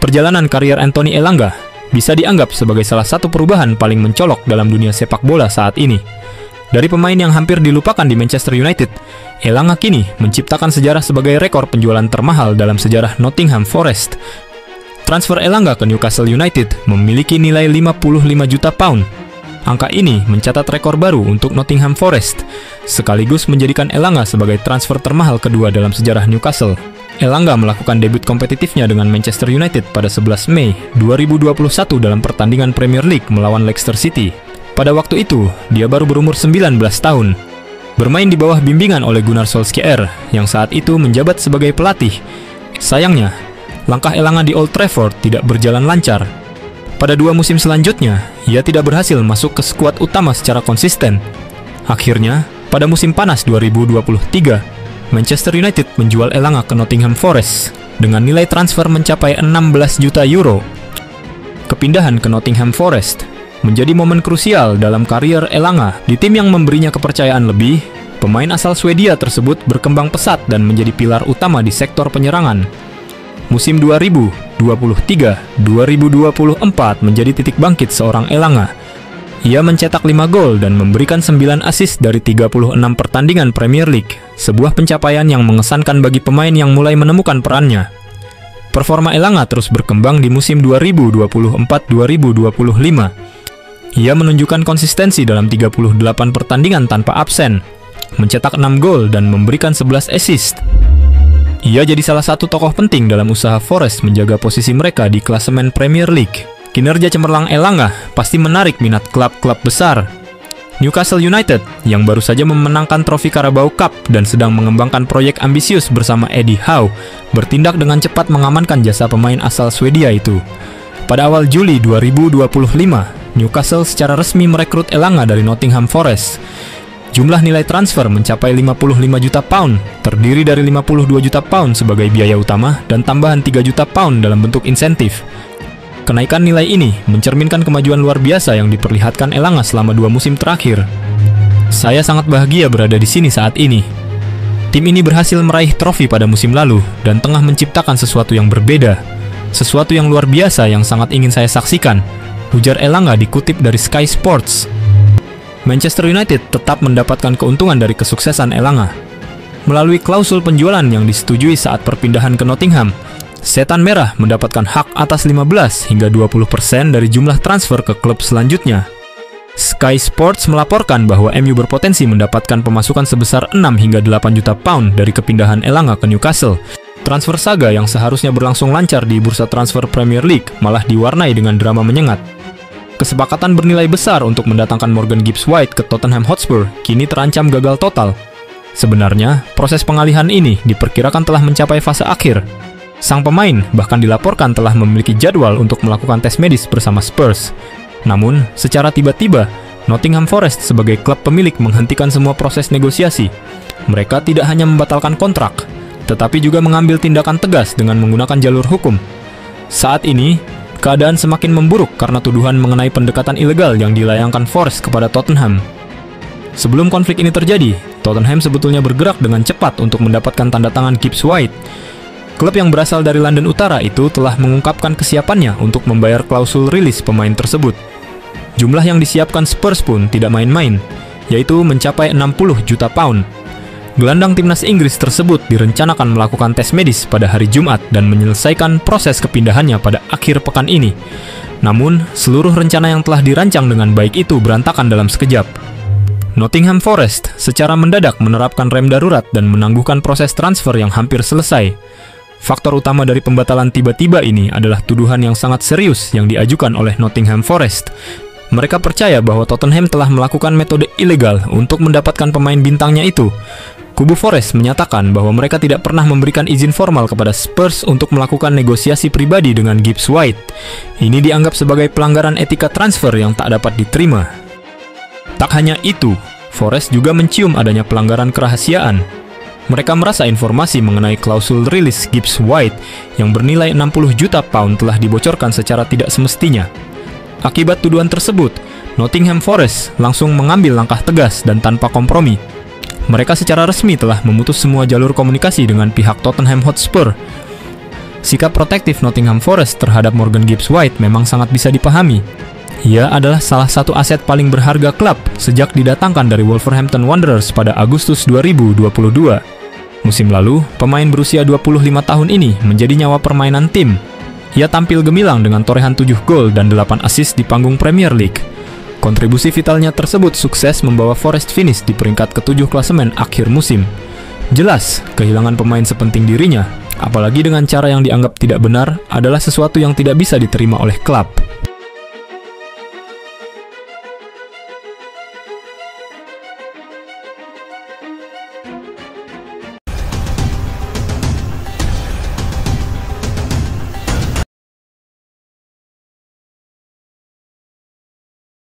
Perjalanan karier Anthony Elanga bisa dianggap sebagai salah satu perubahan paling mencolok dalam dunia sepak bola saat ini. Dari pemain yang hampir dilupakan di Manchester United, Elanga kini menciptakan sejarah sebagai rekor penjualan termahal dalam sejarah Nottingham Forest. Transfer Elanga ke Newcastle United memiliki nilai 55 juta pound. Angka ini mencatat rekor baru untuk Nottingham Forest, sekaligus menjadikan Elanga sebagai transfer termahal kedua dalam sejarah Newcastle. Elanga melakukan debut kompetitifnya dengan Manchester United pada 11 Mei 2021 dalam pertandingan Premier League melawan Leicester City. Pada waktu itu, dia baru berumur 19 tahun. Bermain di bawah bimbingan oleh Gunnar Solskjaer, yang saat itu menjabat sebagai pelatih. Sayangnya, langkah Elanga di Old Trafford tidak berjalan lancar. Pada 2 musim selanjutnya, ia tidak berhasil masuk ke skuad utama secara konsisten. Akhirnya, pada musim panas 2023, Manchester United menjual Elanga ke Nottingham Forest dengan nilai transfer mencapai 16 juta euro. Kepindahan ke Nottingham Forest menjadi momen krusial dalam karier Elanga. Di tim yang memberinya kepercayaan lebih, pemain asal Swedia tersebut berkembang pesat dan menjadi pilar utama di sektor penyerangan. Musim 2023-2024 menjadi titik bangkit seorang Elanga. Ia mencetak 5 gol dan memberikan 9 assist dari 36 pertandingan Premier League, sebuah pencapaian yang mengesankan bagi pemain yang mulai menemukan perannya. Performa Elanga terus berkembang di musim 2024-2025. Ia menunjukkan konsistensi dalam 38 pertandingan tanpa absen, mencetak 6 gol dan memberikan 11 assist. Ia jadi salah satu tokoh penting dalam usaha Forest menjaga posisi mereka di klasemen Premier League. Kinerja cemerlang Elanga pasti menarik minat klub-klub besar. Newcastle United yang baru saja memenangkan trofi Carabao Cup dan sedang mengembangkan proyek ambisius bersama Eddie Howe, bertindak dengan cepat mengamankan jasa pemain asal Swedia itu. Pada awal Juli 2025, Newcastle secara resmi merekrut Elanga dari Nottingham Forest. Jumlah nilai transfer mencapai 55 juta pound, terdiri dari 52 juta pound sebagai biaya utama dan tambahan 3 juta pound dalam bentuk insentif. Kenaikan nilai ini mencerminkan kemajuan luar biasa yang diperlihatkan Elanga selama 2 musim terakhir. Saya sangat bahagia berada di sini saat ini. Tim ini berhasil meraih trofi pada musim lalu dan tengah menciptakan sesuatu yang berbeda. Sesuatu yang luar biasa yang sangat ingin saya saksikan, ujar Elanga dikutip dari Sky Sports. Manchester United tetap mendapatkan keuntungan dari kesuksesan Elanga. Melalui klausul penjualan yang disetujui saat perpindahan ke Nottingham, Setan Merah mendapatkan hak atas 15 hingga 20% dari jumlah transfer ke klub selanjutnya. Sky Sports melaporkan bahwa MU berpotensi mendapatkan pemasukan sebesar 6 hingga 8 juta pound dari kepindahan Elanga ke Newcastle. Transfer saga yang seharusnya berlangsung lancar di bursa transfer Premier League malah diwarnai dengan drama menyengat. Kesepakatan bernilai besar untuk mendatangkan Morgan Gibbs-White ke Tottenham Hotspur kini terancam gagal total. Sebenarnya, proses pengalihan ini diperkirakan telah mencapai fase akhir. Sang pemain bahkan dilaporkan telah memiliki jadwal untuk melakukan tes medis bersama Spurs. Namun, secara tiba-tiba, Nottingham Forest sebagai klub pemilik menghentikan semua proses negosiasi. Mereka tidak hanya membatalkan kontrak, tetapi juga mengambil tindakan tegas dengan menggunakan jalur hukum. Saat ini, keadaan semakin memburuk karena tuduhan mengenai pendekatan ilegal yang dilayangkan Forest kepada Tottenham. Sebelum konflik ini terjadi, Tottenham sebetulnya bergerak dengan cepat untuk mendapatkan tanda tangan Gibbs-White. Klub yang berasal dari London Utara itu telah mengungkapkan kesiapannya untuk membayar klausul rilis pemain tersebut. Jumlah yang disiapkan Spurs pun tidak main-main, yaitu mencapai 60 juta pound. Gelandang timnas Inggris tersebut direncanakan melakukan tes medis pada hari Jumat dan menyelesaikan proses kepindahannya pada akhir pekan ini. Namun, seluruh rencana yang telah dirancang dengan baik itu berantakan dalam sekejap. Nottingham Forest secara mendadak menerapkan rem darurat dan menangguhkan proses transfer yang hampir selesai. Faktor utama dari pembatalan tiba-tiba ini adalah tuduhan yang sangat serius yang diajukan oleh Nottingham Forest. Mereka percaya bahwa Tottenham telah melakukan metode ilegal untuk mendapatkan pemain bintangnya itu. Kubu Forest menyatakan bahwa mereka tidak pernah memberikan izin formal kepada Spurs untuk melakukan negosiasi pribadi dengan Gibbs-White. Ini dianggap sebagai pelanggaran etika transfer yang tak dapat diterima. Tak hanya itu, Forest juga mencium adanya pelanggaran kerahasiaan. Mereka merasa informasi mengenai klausul rilis Gibbs-White yang bernilai 60 juta pound telah dibocorkan secara tidak semestinya. Akibat tuduhan tersebut, Nottingham Forest langsung mengambil langkah tegas dan tanpa kompromi. Mereka secara resmi telah memutus semua jalur komunikasi dengan pihak Tottenham Hotspur. Sikap protektif Nottingham Forest terhadap Morgan Gibbs-White memang sangat bisa dipahami. Ia adalah salah satu aset paling berharga klub sejak didatangkan dari Wolverhampton Wanderers pada Agustus 2022. Musim lalu, pemain berusia 25 tahun ini menjadi nyawa permainan tim. Ia tampil gemilang dengan torehan 7 gol dan 8 assist di panggung Premier League. Kontribusi vitalnya tersebut sukses membawa Forest finish di peringkat ke-7 klasemen akhir musim. Jelas, kehilangan pemain sepenting dirinya, apalagi dengan cara yang dianggap tidak benar, adalah sesuatu yang tidak bisa diterima oleh klub.